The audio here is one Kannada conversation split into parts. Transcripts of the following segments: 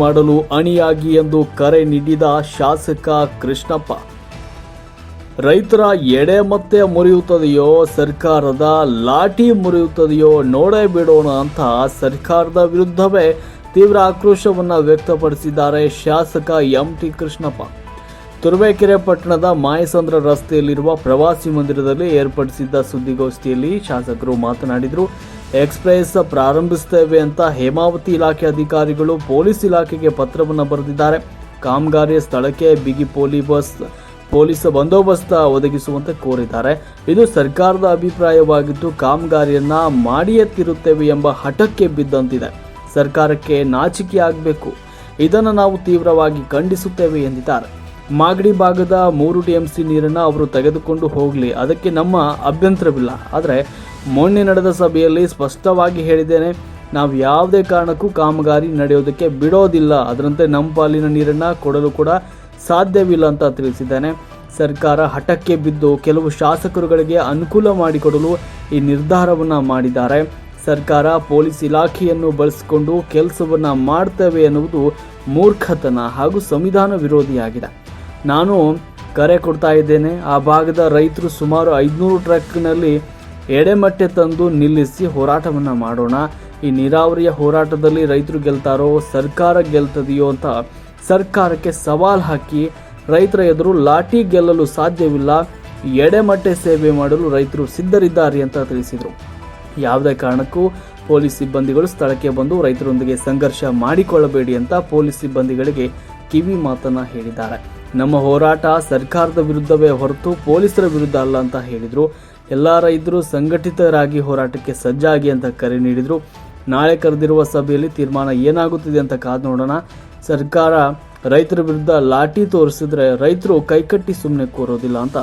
ಮಾಡಲು ಅಣಿಯಾಗಿ ಎಂದು ಕರೆ ನೀಡಿದ ಶಾಸಕ ಕೃಷ್ಣಪ್ಪ. ರೈತರ ಎಡೆ ಮತ್ತೆ ಮುರಿಯುತ್ತದೆಯೋ ಸರ್ಕಾರದ ಲಾಠಿ ಮುರಿಯುತ್ತದೆಯೋ ನೋಡೇ ಬಿಡೋಣ ಅಂತ ಸರ್ಕಾರದ ವಿರುದ್ಧವೇ ತೀವ್ರ ಆಕ್ರೋಶವನ್ನು ವ್ಯಕ್ತಪಡಿಸಿದ್ದಾರೆ ಶಾಸಕ ಎಂಟಿ ಕೃಷ್ಣಪ್ಪ. ತುರುವೇಕೆರೆ ಪಟ್ಟಣದ ಮಾಯಸಂದ್ರ ರಸ್ತೆಯಲ್ಲಿರುವ ಪ್ರವಾಸಿ ಮಂದಿರದಲ್ಲಿ ಏರ್ಪಡಿಸಿದ್ದ ಸುದ್ದಿಗೋಷ್ಠಿಯಲ್ಲಿ ಶಾಸಕರು ಮಾತನಾಡಿದರು. ಎಕ್ಸ್ಪ್ರೆಸ್ ಪ್ರಾರಂಭಿಸುತ್ತೇವೆ ಅಂತ ಹೇಮಾವತಿ ಇಲಾಖೆ ಅಧಿಕಾರಿಗಳು ಪೊಲೀಸ್ ಇಲಾಖೆಗೆ ಪತ್ರವನ್ನು ಬರೆದಿದ್ದಾರೆ. ಕಾಮಗಾರಿಯ ಸ್ಥಳಕ್ಕೆ ಬಿಗಿ ಪೊಲೀಸ್ ಬಂದೋಬಸ್ತ್ ಒದಗಿಸುವಂತೆ ಕೋರಿದ್ದಾರೆ. ಇದು ಸರ್ಕಾರದ ಅಭಿಪ್ರಾಯವಾಗಿದ್ದು ಕಾಮಗಾರಿಯನ್ನ ಮಾಡಿಯೇ ತೀರುತ್ತೇವೆ ಎಂಬ ಹಠಕ್ಕೆ ಬಿದ್ದಂತಿದೆ. ಸರ್ಕಾರಕ್ಕೆ ನಾಚಿಕೆಯಾಗಬೇಕು. ಇದನ್ನು ನಾವು ತೀವ್ರವಾಗಿ ಖಂಡಿಸುತ್ತೇವೆ ಎಂದಿದ್ದಾರೆ. ಮಾಗಡಿ ಭಾಗದ 3 TMC ನೀರನ್ನು ಅವರು ತೆಗೆದುಕೊಂಡು ಹೋಗಲಿ, ಅದಕ್ಕೆ ನಮ್ಮ ಅಭ್ಯಂತರವಿಲ್ಲ. ಆದರೆ ಮೊನ್ನೆ ನಡೆದ ಸಭೆಯಲ್ಲಿ ಸ್ಪಷ್ಟವಾಗಿ ಹೇಳಿದ್ದೇನೆ, ನಾವು ಯಾವುದೇ ಕಾರಣಕ್ಕೂ ಕಾಮಗಾರಿ ನಡೆಯೋದಕ್ಕೆ ಬಿಡೋದಿಲ್ಲ. ಅದರಂತೆ ನಮ್ಮ ಪಾಲಿನ ನೀರನ್ನು ಕೊಡಲು ಕೂಡ ಸಾಧ್ಯವಿಲ್ಲ ಅಂತ ತಿಳಿಸಿದ್ದೇನೆ. ಸರ್ಕಾರ ಹಠಕ್ಕೆ ಬಿದ್ದು ಕೆಲವು ಶಾಸಕರುಗಳಿಗೆ ಅನುಕೂಲ ಮಾಡಿಕೊಡಲು ಈ ನಿರ್ಧಾರವನ್ನು ಮಾಡಿದ್ದಾರೆ. ಸರ್ಕಾರ ಪೊಲೀಸ್ ಇಲಾಖೆಯನ್ನು ಬಳಸಿಕೊಂಡು ಕೆಲಸವನ್ನು ಮಾಡ್ತೇವೆ ಎನ್ನುವುದು ಮೂರ್ಖತನ ಹಾಗೂ ಸಂವಿಧಾನ ವಿರೋಧಿಯಾಗಿದೆ. ನಾನು ಕರೆ ಕೊಡ್ತಾ ಇದ್ದೇನೆ. ಆ ಭಾಗದ ರೈತರು ಸುಮಾರು 500 ಟ್ರಕ್ನಲ್ಲಿ ಎಡೆಮಟ್ಟೆ ತಂದು ನಿಲ್ಲಿಸಿ ಹೋರಾಟವನ್ನು ಮಾಡೋಣ. ಈ ನೀರಾವರಿಯ ಹೋರಾಟದಲ್ಲಿ ರೈತರು ಗೆಲ್ತಾರೋ ಸರ್ಕಾರ ಗೆಲ್ತದೆಯೋ ಅಂತ ಸರ್ಕಾರಕ್ಕೆ ಸವಾಲು ಹಾಕಿ ರೈತರ ಎದುರು ಲಾಠಿ ಗೆಲ್ಲಲು ಸಾಧ್ಯವಿಲ್ಲ. ಎಡೆಮಟ್ಟೆ ಸೇವೆ ಮಾಡಲು ರೈತರು ಸಿದ್ಧರಿದ್ದಾರೆ ಅಂತ ತಿಳಿಸಿದರು. ಯಾವುದೇ ಕಾರಣಕ್ಕೂ ಪೊಲೀಸ್ ಸಿಬ್ಬಂದಿಗಳು ಸ್ಥಳಕ್ಕೆ ಬಂದು ರೈತರೊಂದಿಗೆ ಸಂಘರ್ಷ ಮಾಡಿಕೊಳ್ಳಬೇಡಿ ಅಂತ ಪೊಲೀಸ್ ಸಿಬ್ಬಂದಿಗಳಿಗೆ ಕಿವಿ ಮಾತನ್ನ ಹೇಳಿದ್ದಾರೆ. ನಮ್ಮ ಹೋರಾಟ ಸರ್ಕಾರದ ವಿರುದ್ಧವೇ ಹೊರತು ಪೊಲೀಸರ ವಿರುದ್ಧ ಅಲ್ಲ ಅಂತ ಹೇಳಿದರು. ಎಲ್ಲ ರೈತರು ಸಂಘಟಿತರಾಗಿ ಹೋರಾಟಕ್ಕೆ ಸಜ್ಜಾಗಿ ಅಂತ ಕರೆ ನೀಡಿದರು. ನಾಳೆ ಕರೆದಿರುವ ಸಭೆಯಲ್ಲಿ ತೀರ್ಮಾನ ಏನಾಗುತ್ತಿದೆ ಅಂತ ಕಾದು ನೋಡೋಣ. ಸರ್ಕಾರ ರೈತರ ವಿರುದ್ಧ ಲಾಠಿ ತೋರಿಸಿದ್ರೆ ರೈತರು ಕೈಕಟ್ಟಿ ಸುಮ್ಮನೆ ಕೂರೋದಿಲ್ಲ ಅಂತ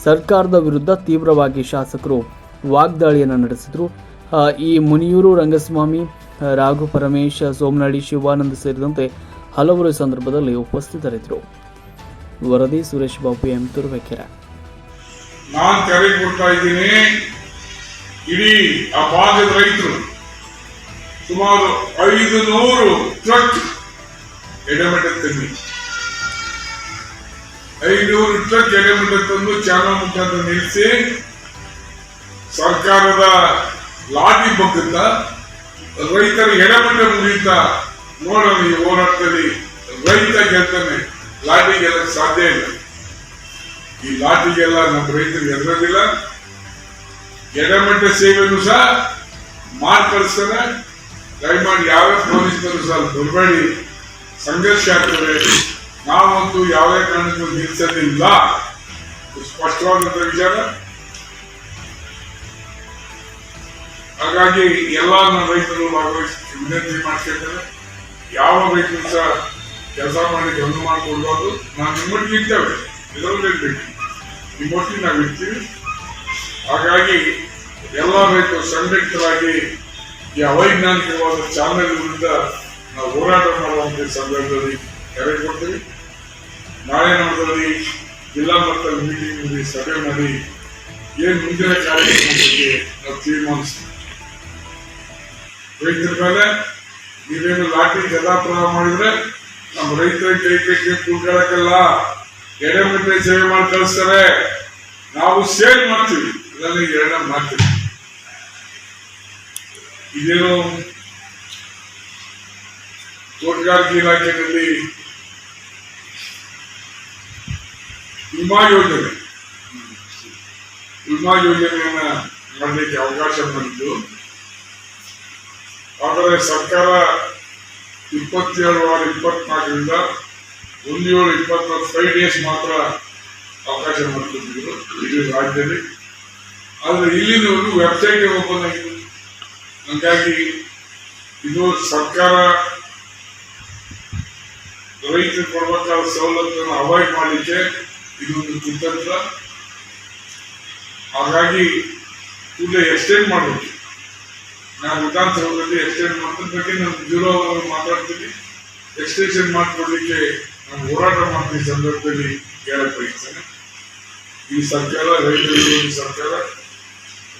ಸರ್ಕಾರದ ವಿರುದ್ಧ ತೀವ್ರವಾಗಿ ಶಾಸಕರು ವಾಗ್ದಾಳಿಯನ್ನು ನಡೆಸಿದರು. ಈ ಮುನಿಯೂರು ರಂಗಸ್ವಾಮಿ, ರಾಘು ಪರಮೇಶ್, ಸೋಮನಹಳ್ಳಿ ಶಿವಾನಂದ್ ಸೇರಿದಂತೆ ಹಲವರು ಸಂದರ್ಭದಲ್ಲಿ ಉಪಸ್ಥಿತರಿದ್ದರು. ವರದಿ ಸುರೇಶ್ ಬಾಬು, ಎಂ ತುರುವೇಕೆರೆ. ನಾನು ಕರೆ ಕೊಡ್ತಾ ಇದ್ದೀನಿ. ಇಡೀ ಆ ಭಾಗದ ರೈತರು ಸುಮಾರು 500 ಟ್ರಕ್ ಎಡೆಮಟ್ಟೆ ತಂದು 500 ಟ್ರಕ್ ಎಡೆಮಟ್ಟೆ ತಂದು ಚಾನಲ್ ಮುಖಾಂತರ ನಿಲ್ಲಿಸಿ ಸರ್ಕಾರದ ಲಾಠಿ ಬಗ್ಗುತ್ತ ರೈತರ ಎಡೆಮಟ್ಟೆ ಮುಗಿಯುತ್ತಾ ನೋಡೋಣ. ಈ ಹೋರಾಟದಲ್ಲಿ ರೈತ ಗೆಲ್ತಾನೆ, ಲಾಠಿ ಗೆಲ್ಲಕ್ಕೆ ಸಾಧ್ಯ ಇಲ್ಲ. ಈ ಲಾಠಿಗೆಲ್ಲ ನಮ್ಮ ರೈತರು ಗೆಲ್ಲೋದಿಲ್ಲ. ಎಡೆಮಟ್ಟೆ ಸೇವೆಯನ್ನು ಸಹ ಮಾಡಿ ಕಳಿಸ್ತಾರೆ. ದಯಮಾಡಿ ಯಾವ್ಯಾವ ಪೊಲೀಸರು ಸಹ ಬರಬೇಡಿ, ಸಂಘರ್ಷ ಆಗ್ತದೆ. ನಾವಂತೂ ಯಾವುದೇ ಕಾರಣಕ್ಕೂ ನಿಲ್ಲಿಸೋದಿಲ್ಲ. ಸ್ಪಷ್ಟವಾದಂತ ವಿಚಾರ. ಹಾಗಾಗಿ ಎಲ್ಲ ನಮ್ಮ ರೈತರು ಭಾಗವಹಿಸಿ ವಿನಂತಿ ಮಾಡ್ತಿರ್ತಾರೆ. ಯಾವ ರೈತರು ಸಹ ಕೆಲಸ ಮಾಡಿ ಗಮನ ಮಾಡಿಕೊಡ್ಬಾರ್ದು. ನಾವು ನಿಮ್ಮೊಟ್ಟಿಗೆ ಇರ್ತೇವೆ, ಇದರಲ್ಲಿ ನಿಮ್ಮೊಟ್ಟಿಗೆ ನಾವು ಇರ್ತೀವಿ. ಹಾಗಾಗಿ ಎಲ್ಲ ರೈತರು ಸಂಘಟಿತರಾಗಿ ಈ ಅವೈಜ್ಞಾನಿಕವಾದ ಚಾನಲ್ ವಿರುದ್ಧ ನಾವು ಹೋರಾಟ ಮಾಡುವಂತ ಸಂದರ್ಭದಲ್ಲಿ ಕರೆ ಕೊಡ್ತೀವಿ. ನಾಳೆ ನಮ್ಮದಲ್ಲಿ ಜಿಲ್ಲಾ ಮಟ್ಟದ ಮೀಟಿಂಗ್ ಸಭೆ ಮಾಡಿ ಏನು ಮುಂದಿನ ಕಾರ್ಯಕ್ರಮ ಬಗ್ಗೆ ನಾವು ತೀರ್ಮಾನಿಸ್ತೀವಿ. ರೈತರ ಮೇಲೆ ನೀವೇನು ಲಾಠಿ ಗದಾಪ್ರಹ ಮಾಡಿದ್ರೆ ನಮ್ಮ ರೈತರ ಕೈಗೆ ಕೂತ್ಕೊಳ್ಳಕ್ಕೆಲ್ಲ ಎಡೆಮಟ್ಟೆ ಸೇವೆ ಮಾಡಿ ಕಳಿಸ್ತಾರೆ. ನಾವು ಸೇಲ್ ಮಾಡ್ತೀವಿ, ಇದನ್ನು ಎರಡ ಮಾಡ್ತೀವಿ. ಇದೇನು ತೋಟಗಾರಿಕೆ ಇಲಾಖೆಯಲ್ಲಿ ವಿಮಾ ಯೋಜನೆಯನ್ನ ಮಾಡಲಿಕ್ಕೆ ಅವಕಾಶ ಮಾಡಿದ್ದು. ಆದರೆ ಸರ್ಕಾರ 27/6/24ರಿಂದ 1/7/24 5 ಡೇಸ್ ಮಾತ್ರ ಅವಕಾಶ ಮಾಡಿಕೊಟ್ಟಿದ್ರು ಇಡೀ ರಾಜ್ಯದಲ್ಲಿ. ಆದರೆ ಇಲ್ಲಿನವರೆಗೂ ವೆಬ್ಸೈಟ್ ಓಪನ್ ಆಗಿದೆ. ಹಾಗಾಗಿ ಇದು ಸರ್ಕಾರ ರೈತರು ಕೊಡಬೇಕಾದ ಸವಲತ್ತನ್ನು ಅವಾಯ್ಡ್ ಮಾಡಲಿಕ್ಕೆ ಇದೊಂದು ಕುತಂತ್ರ. ಹಾಗಾಗಿ ಕೂಡಲೇ ಎಕ್ಸ್ಟೆಂಡ್ ಮಾಡಬೇಕು. ನಾನು ವಿಧಾನಸೌಧದಲ್ಲಿ ಎಕ್ಸ್ಟೆಂಡ್ ಮಾಡೋದ್ರ ಬಗ್ಗೆ ನಾನು ಬ್ಯೂರೋ ಮಾತಾಡ್ತೀನಿ. ಎಕ್ಸ್ಟೆನ್ಷನ್ ಮಾಡಿಕೊಡ್ಲಿಕ್ಕೆ ನಾನು ಹೋರಾಟ ಮಾಡ್ತೀನಿ ಸಂದರ್ಭದಲ್ಲಿ ಹೇಳಕ್ ಬಯಸ್ತೇನೆ. ಈ ಸರ್ಕಾರ ರೈತರಿಗೆ ಸರ್ಕಾರ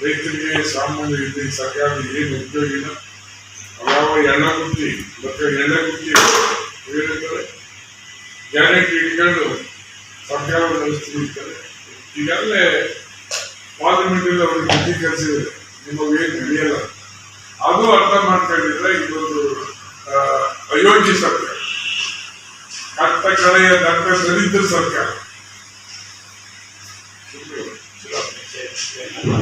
ರೈತರಿಗೆ ಸಾಮಾನ್ಯ ರೀತಿ ಸರ್ಕಾರದ ಏನು ಉಪಯೋಗ ಇಲ್ಲ. ಯಾವ ಎಣ್ಣೆ ಕುಟ್ಟಿ ಮತ್ತೆ ಎಣ್ಣೆ ಕುಟ್ಟಿ ಗ್ಯಾರಂಟಿ ಇಟ್ಕೊಂಡು ಸರ್ಕಾರ ನಡೆಸ್ತಿರ್ತಾರೆ. ಈಗಾಗಲೇ ಪಾರ್ಲಿಮೆಂಟ್ ಅಲ್ಲಿ ಅವ್ರಿಗೆ ಬುದ್ಧಿ ಕಲಿಸಿದ್ರೆ ನಿಮಗೇನು ನಡೆಯಲ್ಲ. ಅದು ಅರ್ಥ ಮಾಡ್ಕೊಂಡಿದ್ರೆ ಇದೊಂದು ಅಯೋಗ್ಯ ಸರ್ಕಾರ, ಕಟ್ಟ ಕಡೆಯ ದಟ್ಟ ದರಿದ್ರ ಸರ್ಕಾರ.